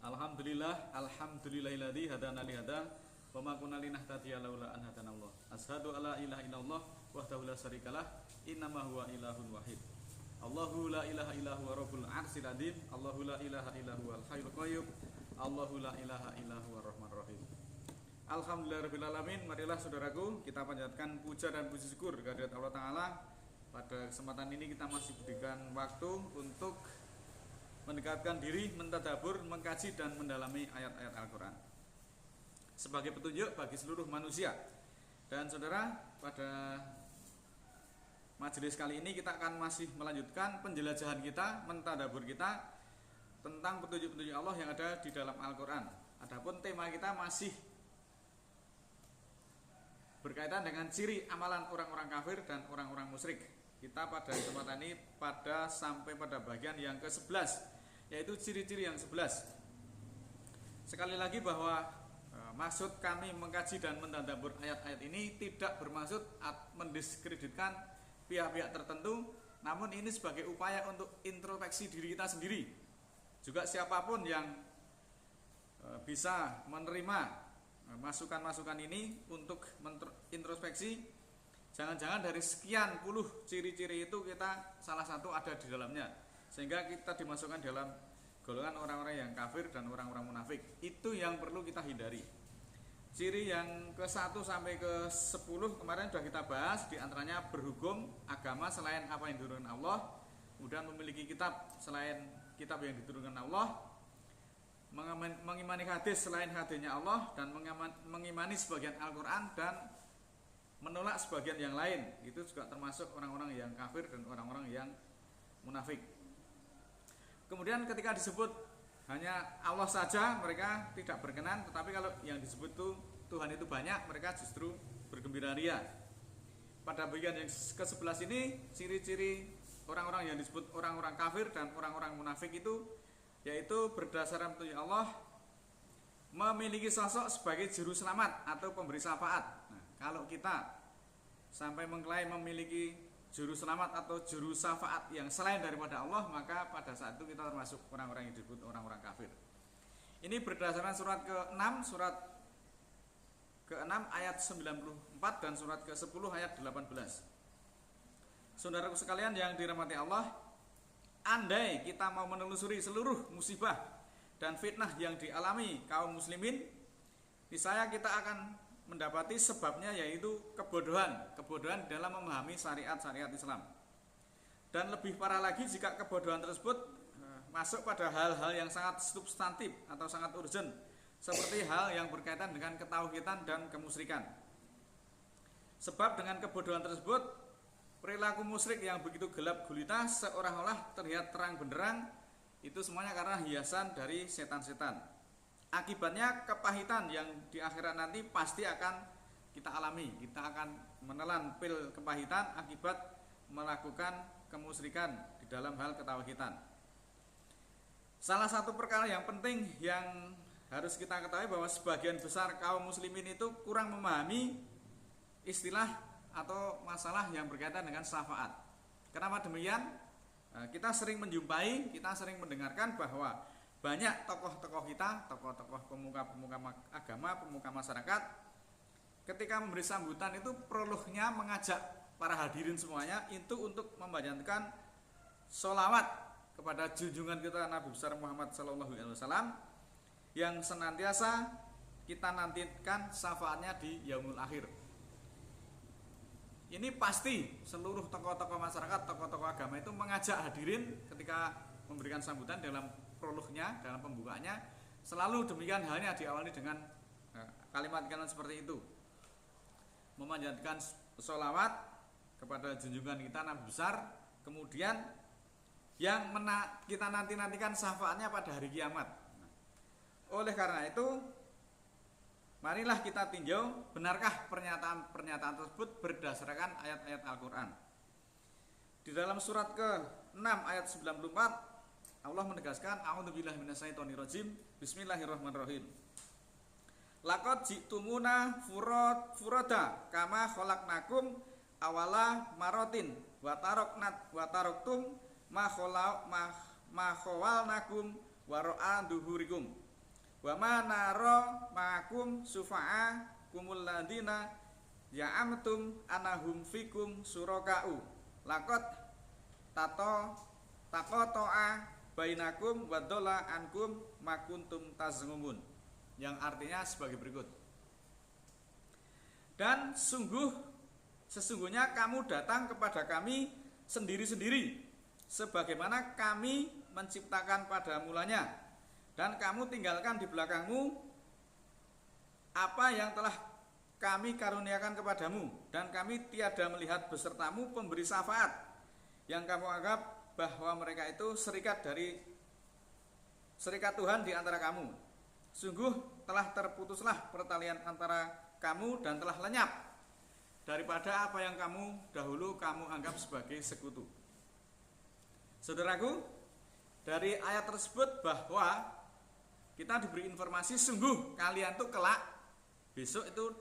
Alhamdulillahilladzi hadana li hada wa ma kunna linahtadiya laula an hadanallah. Asyhadu alla ilaha illallah wahdahu la syarikalah innama huwa ilahun wahid. Allahu la ilaha illa huwa rabbul arsyil adzim. Allahu la ilaha illa huwal hayyul qayyum. Allahu la ilaha illa huwar rahmanur rahim. Alhamdulillahirabbil alamin. Marilah saudaraku, kita panjatkan puja dan puji syukur kehadirat Allah Taala. Pada kesempatan ini kita masih diberikan waktu untuk mendekatkan diri, mentadabur, mengkaji dan mendalami ayat-ayat Al-Quran sebagai petunjuk bagi seluruh manusia. Dan saudara, pada majelis kali ini kita akan masih melanjutkan penjelajahan kita, mentadabur kita tentang petunjuk-petunjuk Allah yang ada di dalam Al-Quran. Adapun tema kita masih berkaitan dengan ciri amalan orang-orang kafir dan orang-orang musyrik. Kita pada kesempatan ini sampai pada bagian yang ke-11, yaitu ciri-ciri yang 11. Sekali lagi bahwa maksud kami mengkaji dan mentadabur ayat-ayat ini tidak bermaksud mendiskreditkan pihak-pihak tertentu, namun ini sebagai upaya untuk introspeksi diri kita sendiri. Juga siapapun yang bisa menerima masukan-masukan ini untuk introspeksi, jangan-jangan dari sekian puluh ciri-ciri itu kita salah satu ada di dalamnya, sehingga kita dimasukkan dalam golongan orang-orang yang kafir dan orang-orang munafik. Itu yang perlu kita hindari. Ciri yang ke-1 sampai ke-10 kemarin sudah kita bahas, di antaranya berhukum agama selain apa yang diturunkan Allah, kemudian memiliki kitab selain kitab yang diturunkan Allah, mengimani hadis selain hadisnya Allah, dan mengimani sebagian Al-Quran dan menolak sebagian yang lain. Itu juga termasuk orang-orang yang kafir dan orang-orang yang munafik. Kemudian ketika disebut hanya Allah saja, mereka tidak berkenan. Tetapi kalau yang disebut Tuhan itu banyak, mereka justru bergembira ria. Pada bagian yang ke-11 ini, ciri-ciri orang-orang yang disebut orang-orang kafir dan orang-orang munafik itu, yaitu berdasarkan petunjuk Allah, memiliki sosok sebagai juru selamat atau pemberi syafaat. Nah, kalau kita sampai mengklaim memiliki juru selamat atau juru syafaat yang selain daripada Allah, maka pada saat itu kita termasuk orang-orang yang disebut orang-orang kafir. Ini berdasarkan surat ke-6 ayat 94 dan surat ke-10 ayat 18. Saudaraku sekalian yang dirahmati Allah, andai kita mau menelusuri seluruh musibah dan fitnah yang dialami kaum muslimin, niscaya kita akan mendapati sebabnya, yaitu kebodohan dalam memahami syariat-syariat Islam. Dan lebih parah lagi jika kebodohan tersebut masuk pada hal-hal yang sangat substantif atau sangat urgent, seperti hal yang berkaitan dengan ketauhidan dan kemusyrikan. Sebab dengan kebodohan tersebut, perilaku musyrik yang begitu gelap gulita seolah-olah terlihat terang benderang, itu semuanya karena hiasan dari setan-setan. Akibatnya kepahitan yang di akhirat nanti pasti akan kita alami. Kita akan menelan pil kepahitan akibat melakukan kemusyrikan di dalam hal ketauhidan. Salah satu perkara yang penting yang harus kita ketahui bahwa sebagian besar kaum muslimin itu kurang memahami istilah atau masalah yang berkaitan dengan syafaat. Kenapa demikian? Kita sering menjumpai, kita sering mendengarkan bahwa banyak tokoh-tokoh kita, tokoh-tokoh pemuka-pemuka agama, pemuka masyarakat, ketika memberi sambutan itu prolognya mengajak para hadirin semuanya itu untuk membacakan sholawat kepada junjungan kita Nabi besar Muhammad SAW yang senantiasa kita nantikan syafaatnya di yaumul akhir. Ini pasti seluruh tokoh-tokoh masyarakat, tokoh-tokoh agama itu mengajak hadirin ketika memberikan sambutan dalam prolognya, dalam pembukaannya, selalu demikian halnya, diawali dengan kalimat-kalimat seperti itu, memanjatkan sholawat kepada junjungan kita Nabi besar, kemudian yang kita nantikan syafaatnya pada hari kiamat. Oleh karena itu, marilah kita tinjau benarkah pernyataan tersebut berdasarkan ayat-ayat Al-Quran. Di dalam surat ke-6 ayat 94, Allah menegaskan, a'udzubillahi minasyaitonirrajim, bismillahirrahmanirrahim. Laqad ji'tumuna furada kama khalaqnakum awala maratin wa taraktum ma khawalnakum wa ra'a duhurikum Wa ma naro ma'akum sufa'a kumul ladina ya'amtum anahum fikum suraka'u laqad taqata'a bainakum wa dhalla ankum ma kuntum taz'umun, yang artinya sebagai berikut. Dan sesungguhnya kamu datang kepada kami sendiri-sendiri sebagaimana kami menciptakan pada mulanya, dan kamu tinggalkan di belakangmu apa yang telah kami karuniakan kepadamu, dan kami tiada melihat besertamu pemberi syafaat yang kamu anggap bahwa mereka itu serikat Tuhan di antara kamu. Sungguh telah terputuslah pertalian antara kamu dan telah lenyap daripada apa yang dahulu kamu anggap sebagai sekutu. Saudaraku, dari ayat tersebut bahwa kita diberi informasi sungguh kalian tuh kelak besok itu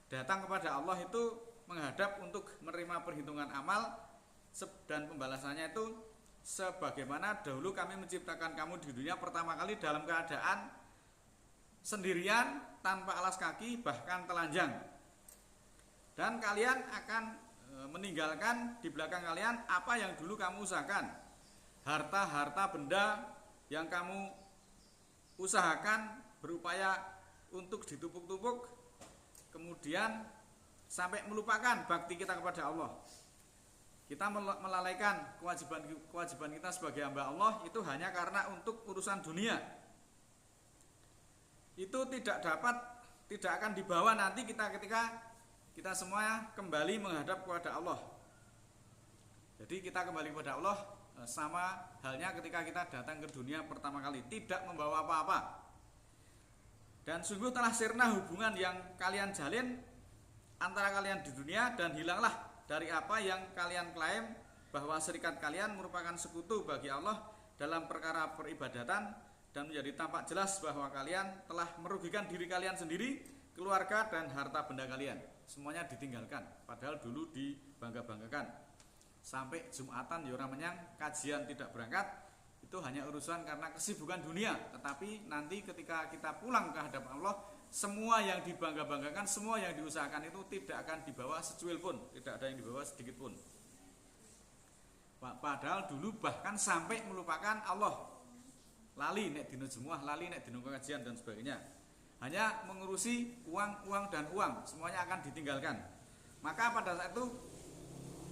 datang kepada Allah itu menghadap untuk menerima perhitungan amal dan pembalasannya itu sebagaimana dahulu kami menciptakan kamu di dunia pertama kali dalam keadaan sendirian, tanpa alas kaki, bahkan telanjang. Dan kalian akan meninggalkan di belakang kalian apa yang dulu kamu usahakan, harta-harta benda yang kamu usahakan berupaya untuk ditumpuk-tumpuk, kemudian sampai melupakan bakti kita kepada Allah. Kita melalaikan kewajiban kita sebagai hamba Allah itu hanya karena untuk urusan dunia. Itu tidak akan dibawa nanti ketika kita semua kembali menghadap kepada Allah. Jadi kita kembali kepada Allah sama halnya ketika kita datang ke dunia pertama kali, tidak membawa apa-apa. Dan sungguh telah sirna hubungan yang kalian jalin antara kalian di dunia, dan hilanglah dari apa yang kalian klaim bahwa serikat kalian merupakan sekutu bagi Allah dalam perkara peribadatan, dan menjadi tampak jelas bahwa kalian telah merugikan diri kalian sendiri, keluarga, dan harta benda kalian. Semuanya ditinggalkan, padahal dulu dibangga-banggakan. Sampai Jumatan ya ora menyang, kajian tidak berangkat, itu hanya urusan karena kesibukan dunia. Tetapi nanti ketika kita pulang ke hadapan Allah, semua yang dibangga-banggakan, semua yang diusahakan itu tidak akan dibawa secuil pun, tidak ada yang dibawa sedikit pun. Padahal dulu bahkan sampai melupakan Allah, lali nek dino Jumat, lali nek dino kajian dan sebagainya. Hanya mengurusi uang dan uang, semuanya akan ditinggalkan. Maka pada saat itu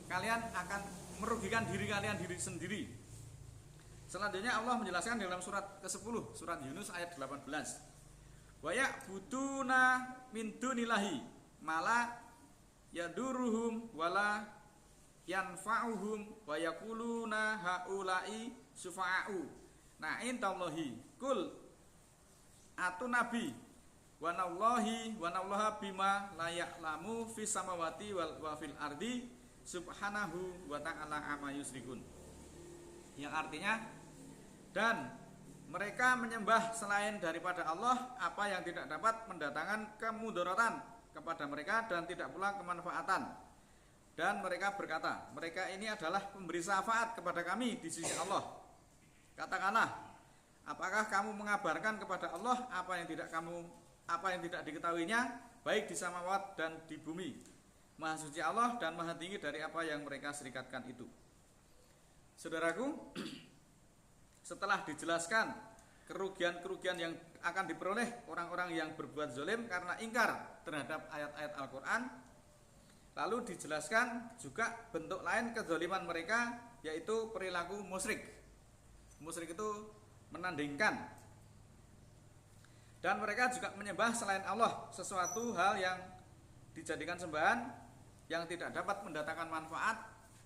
kalian akan merugikan diri kalian sendiri. Selanjutnya Allah menjelaskan dalam surat ke-10, surat Yunus ayat 18. Wa ya'buduna min dunillahi mala yaduruhum wala yanfa'uhum wa yaquluna haula'i syufa'u na'indallahi kul atun nabi wa nallaha bima la ya'lamu fis samawati wa fil ardi subhanahu wa ta'ala amma yusyrikun. Yang artinya, dan mereka menyembah selain daripada Allah apa yang tidak dapat mendatangkan kemudaratan kepada mereka dan tidak pula kemanfaatan. Dan mereka berkata, mereka ini adalah pemberi syafaat kepada kami di sisi Allah. Katakanlah, apakah kamu mengabarkan kepada Allah apa yang tidak diketahuinya, baik di samawat dan di bumi. Maha suci Allah dan maha tinggi dari apa yang mereka serikatkan itu. Saudaraku, setelah dijelaskan kerugian-kerugian yang akan diperoleh orang-orang yang berbuat zalim karena ingkar terhadap ayat-ayat Al-Quran, lalu dijelaskan juga bentuk lain kezaliman mereka, yaitu perilaku musyrik. Musyrik itu menandingkan, dan mereka juga menyembah selain Allah sesuatu hal yang dijadikan sembahan yang tidak dapat mendatangkan manfaat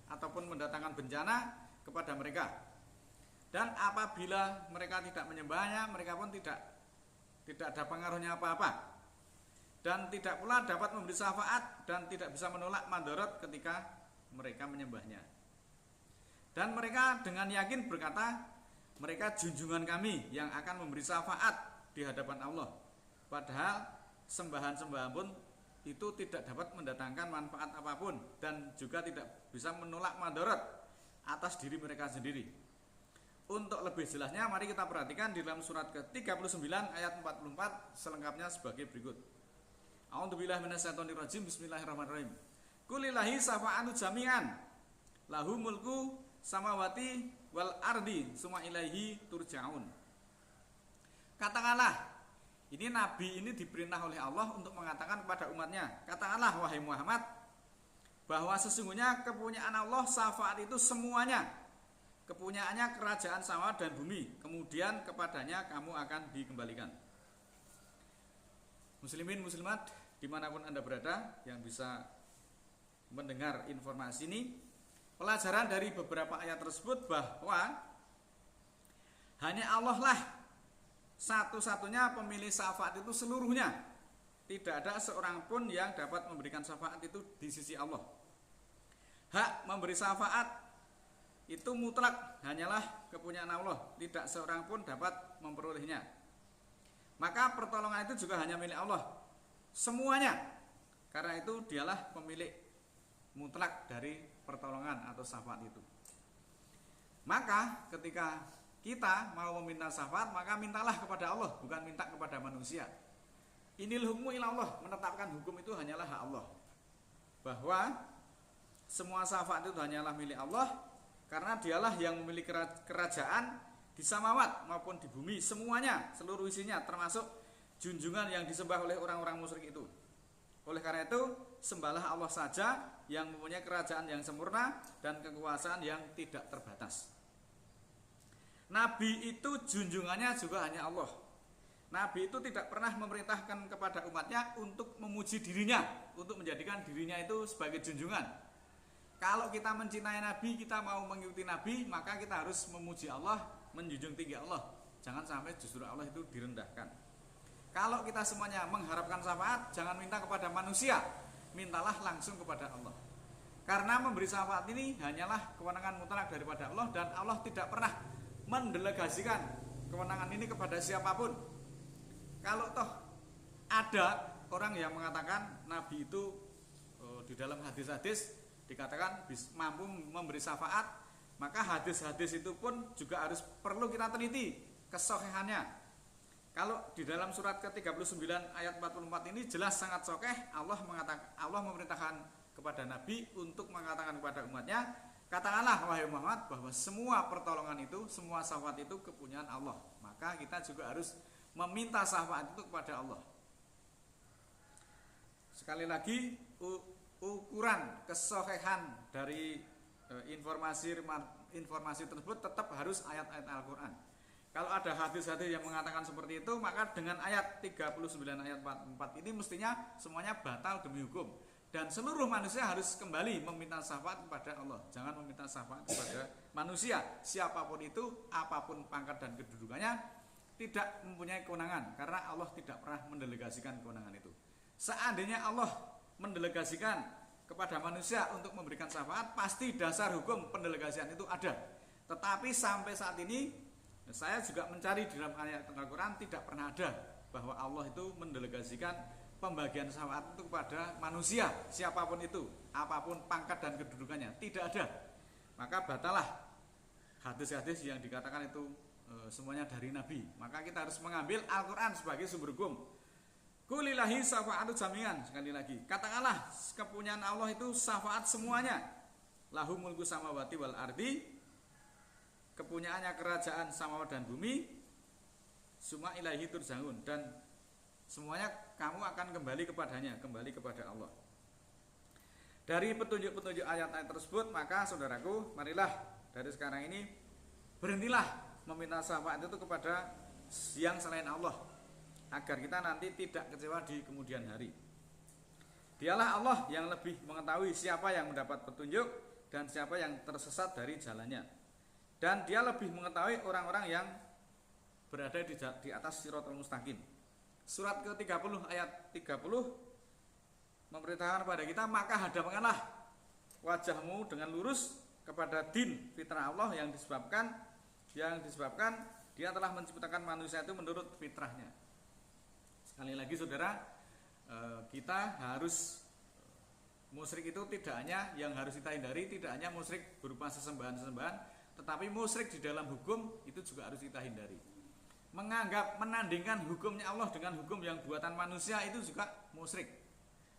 ataupun mendatangkan bencana kepada mereka. Dan apabila mereka tidak menyembahnya, mereka pun tidak ada pengaruhnya apa-apa, dan tidak pula dapat memberi syafaat dan tidak bisa menolak mandorot ketika mereka menyembahnya. Dan mereka dengan yakin berkata, mereka junjungan kami yang akan memberi syafaat di hadapan Allah. Padahal sembahan-sembahan pun itu tidak dapat mendatangkan manfaat apapun dan juga tidak bisa menolak mandorot atas diri mereka sendiri. Untuk lebih jelasnya mari kita perhatikan di dalam surat ke-39 ayat 44 selengkapnya sebagai berikut. A'udzubillahi minasyaitonirrajim. Bismillahirrahmanirrahim. Kulillahi syafa'atu jami'an. Lahu mulku samawati wal ardi summa ilaihi turja'un. Katakanlah, ini nabi ini diperintah oleh Allah untuk mengatakan kepada umatnya, katakanlah wahai Muhammad, bahwa sesungguhnya kepunyaan Allah syafaat itu semuanya. Kepunyaannya kerajaan samawat dan bumi, kemudian kepadanya kamu akan dikembalikan. Muslimin muslimat dimanapun Anda berada yang bisa mendengar informasi ini, pelajaran dari beberapa ayat tersebut bahwa hanya Allah lah satu-satunya pemilik syafaat itu seluruhnya. Tidak ada seorang pun yang dapat memberikan syafaat itu di sisi Allah. Hak memberi syafaat itu mutlak hanyalah kepunyaan Allah, tidak seorang pun dapat memperolehnya. Maka pertolongan itu juga hanya milik Allah semuanya. Karena itu dialah pemilik mutlak dari pertolongan atau syafaat itu. Maka ketika kita mau meminta syafaat, maka mintalah kepada Allah, bukan minta kepada manusia. Inil hukmu ilallah, menetapkan hukum itu hanyalah hak Allah. Bahwa semua syafaat itu hanyalah milik Allah, karena dialah yang memiliki kerajaan di samawat maupun di bumi, semuanya, seluruh isinya, termasuk junjungan yang disembah oleh orang-orang musyrik itu. Oleh karena itu, sembahlah Allah saja yang mempunyai kerajaan yang sempurna dan kekuasaan yang tidak terbatas. Nabi itu junjungannya juga hanya Allah. Nabi itu tidak pernah memerintahkan kepada umatnya untuk memuji dirinya, untuk menjadikan dirinya itu sebagai junjungan. Kalau kita mencintai Nabi, kita mau mengikuti Nabi, maka kita harus memuji Allah, menjunjung tinggi Allah. Jangan sampai justru Allah itu direndahkan. Kalau kita semuanya mengharapkan syafaat, jangan minta kepada manusia, mintalah langsung kepada Allah. Karena memberi syafaat ini hanyalah kewenangan mutlak daripada Allah, dan Allah tidak pernah mendelegasikan kewenangan ini kepada siapapun. Kalau toh ada orang yang mengatakan Nabi itu di dalam hadis-hadis dikatakan mampu memberi syafaat, maka hadis-hadis itu pun juga harus perlu kita teliti kesohihannya. Kalau di dalam surat ke-39 ayat 44 ini jelas sangat sahih, Allah memerintahkan kepada Nabi untuk mengatakan kepada umatnya, katakanlah wahai Muhammad bahwa semua pertolongan itu, semua syafaat itu kepunyaan Allah. Maka kita juga harus meminta syafaat itu kepada Allah. Sekali lagi, ukuran kesohihan dari informasi tersebut tetap harus ayat-ayat Al-Quran. Kalau ada hadis-hadis yang mengatakan seperti itu, maka dengan ayat 39 ayat 44 ini mestinya semuanya batal demi hukum. Dan seluruh manusia harus kembali meminta syafaat kepada Allah. Jangan meminta syafaat kepada manusia. Siapapun itu, apapun pangkat dan kedudukannya, tidak mempunyai kewenangan. Karena Allah tidak pernah mendelegasikan kewenangan itu. Seandainya Allah mendelegasikan kepada manusia untuk memberikan syafaat, pasti dasar hukum pendelegasian itu ada. Tetapi sampai saat ini, saya juga mencari di dalam ayat Al-Quran tidak pernah ada bahwa Allah itu mendelegasikan pembagian syafaat itu kepada manusia, siapapun itu, apapun pangkat dan kedudukannya, tidak ada. Maka batalah hadis-hadis yang dikatakan itu semuanya dari Nabi. Maka kita harus mengambil Al-Quran sebagai sumber hukum. Kulillahi syafa'atu jami'an. Sekali lagi, katakanlah kepunyaan Allah itu syafaat semuanya. Lahu mulku samawati wal ardi, kepunyaannya kerajaan samawat dan bumi, summa ilaihi turja'un, dan semuanya kamu akan kembali kepadanya, kembali kepada Allah. Dari petunjuk-petunjuk ayat-ayat tersebut, maka saudaraku, marilah dari sekarang ini berhentilah meminta syafaat itu kepada yang selain Allah, agar kita nanti tidak kecewa di kemudian hari. Dialah Allah yang lebih mengetahui siapa yang mendapat petunjuk dan siapa yang tersesat dari jalannya. Dan dia lebih mengetahui orang-orang yang berada di atas siratal mustaqim. Surat ke-30 ayat 30 memerintahkan kepada kita, maka hadapkanlah wajahmu dengan lurus kepada din fitrah Allah yang disebabkan dia telah menciptakan manusia itu menurut fitrahnya. Sekali lagi saudara, kita harus musyrik itu tidak hanya yang harus kita hindari, tidak hanya musyrik berupa sesembahan-sesembahan, tetapi musyrik di dalam hukum itu juga harus kita hindari. Menganggap menandingkan hukumnya Allah dengan hukum yang buatan manusia itu juga musyrik.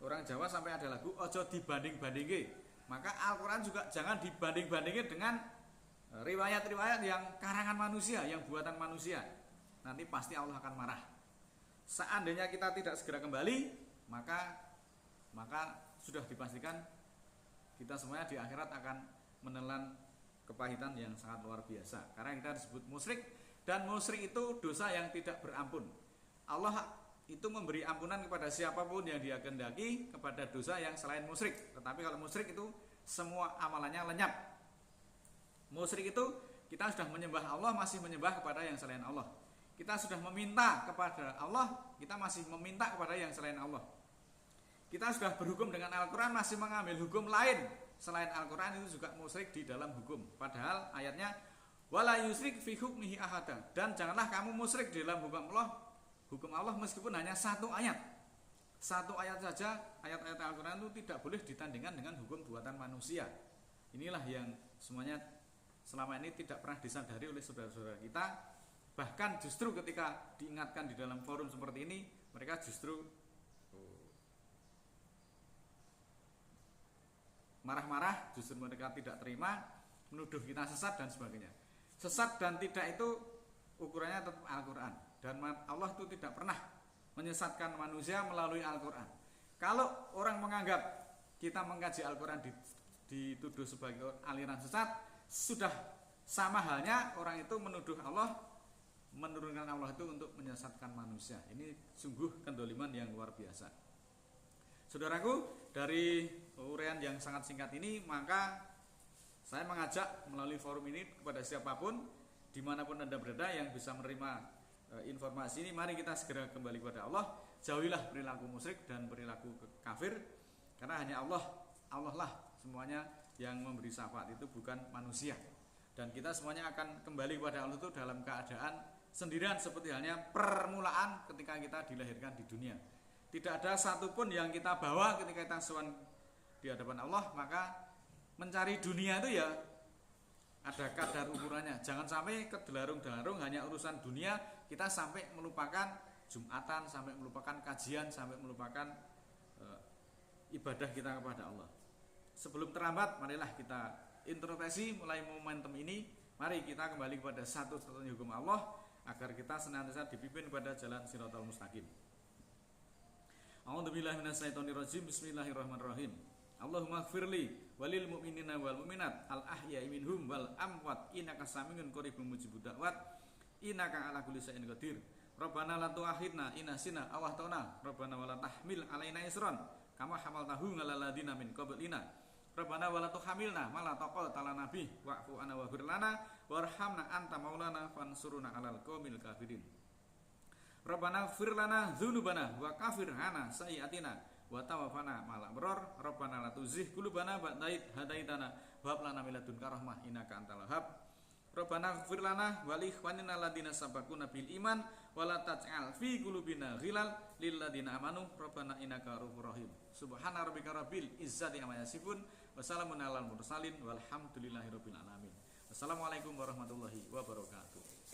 Orang Jawa sampai ada lagu ojo dibanding-bandingke. Maka Al-Qur'an juga jangan dibanding-bandingke dengan riwayat-riwayat yang karangan manusia, yang buatan manusia. Nanti pasti Allah akan marah. Seandainya kita tidak segera kembali, maka sudah dipastikan kita semuanya di akhirat akan menelan kepahitan yang sangat luar biasa. Karena kita disebut musyrik, dan musyrik itu dosa yang tidak berampun. Allah itu memberi ampunan kepada siapapun yang Dia kehendaki kepada dosa yang selain musyrik. Tetapi kalau musyrik itu semua amalannya lenyap. Musyrik itu kita sudah menyembah Allah, masih menyembah kepada yang selain Allah. Kita sudah meminta kepada Allah, kita masih meminta kepada yang selain Allah. Kita sudah berhukum dengan Al-Quran, masih mengambil hukum lain selain Al-Quran, itu juga musyrik di dalam hukum. Padahal ayatnya wala yusrik fi hukmihi ahada, dan janganlah kamu musyrik di dalam hukum Allah meskipun hanya satu ayat saja. Ayat-ayat Al-Quran itu tidak boleh ditandingkan dengan hukum buatan manusia. Inilah yang semuanya selama ini tidak pernah disadari oleh saudara-saudara kita. Bahkan justru ketika diingatkan di dalam forum seperti ini, mereka justru marah-marah, justru mereka tidak terima, menuduh kita sesat dan sebagainya. Sesat dan tidak itu ukurannya tetap Al-Quran. Dan Allah itu tidak pernah menyesatkan manusia melalui Al-Quran. Kalau orang menganggap kita mengkaji Al-Quran dituduh sebagai aliran sesat, sudah sama halnya orang itu menuduh Allah, menurunkan Allah itu untuk menyesatkan manusia. Ini sungguh kedoliman yang luar biasa. Saudaraku, dari uraian yang sangat singkat ini, maka saya mengajak melalui forum ini kepada siapapun dimanapun Anda berada yang bisa menerima informasi ini, mari kita segera kembali kepada Allah. Jauhilah perilaku musyrik dan perilaku kafir, karena hanya Allah lah semuanya yang memberi syafaat, itu bukan manusia. Dan kita semuanya akan kembali kepada Allah itu dalam keadaan sendirian, seperti halnya permulaan ketika kita dilahirkan di dunia. Tidak ada satupun yang kita bawa ketika kita sowan di hadapan Allah. Maka mencari dunia itu ya ada kadar ukurannya. Jangan sampai kedelarung-delarung hanya urusan dunia, kita sampai melupakan Jumatan, sampai melupakan kajian, sampai melupakan ibadah kita kepada Allah. Sebelum terlambat, marilah kita introspeksi mulai momentum ini. Mari kita kembali kepada satu-satunya hukum Allah, agar kita senantiasa dipimpin pada jalan Shiratal Mustaqim. A'udzubillahi minasyaitonirrajim. Bismillahirrahmanirrahim. Allahumma ighfirli walil mu'minina wal mu'minat al ahya'i minhum wal amwat innaka samiun qaribun mujibud da'wat innaka ala kulli syai'in qadir. Rabbana la tu'akhidna in nasina aw akhtana. Rabbana wa la tahmil alaina isran kama hamaltahu 'alal ladzina min qablina. Rabbana wa la tuhamilna ma la taqata lana bih wa'fu 'anna waghfir lana warhamna anta maulana fansurna 'alal qaumil kafirin. Rabbana ighfir lana dzunubana wa kafir 'anna sayyi'atina wa tawaffana ma'al abrar. Rabbana la tuzigh qulubana ba'da idh hadaitana wa hab lana min ladunka rahmah innaka antal wahhab. Rabbana ighfir lana wa li ikhwanina alladziina sabaquna bil iman wa la taj'al fi qulubina ghilal lil ladziina amanu rabbana innaka ra'ufur rahim. Subhana rabbika rabbil izzati amma yasifun wa salamun alal mursalin walhamdulillahi rabbil alamin. Wassalamualaikum warahmatullahi wabarakatuh.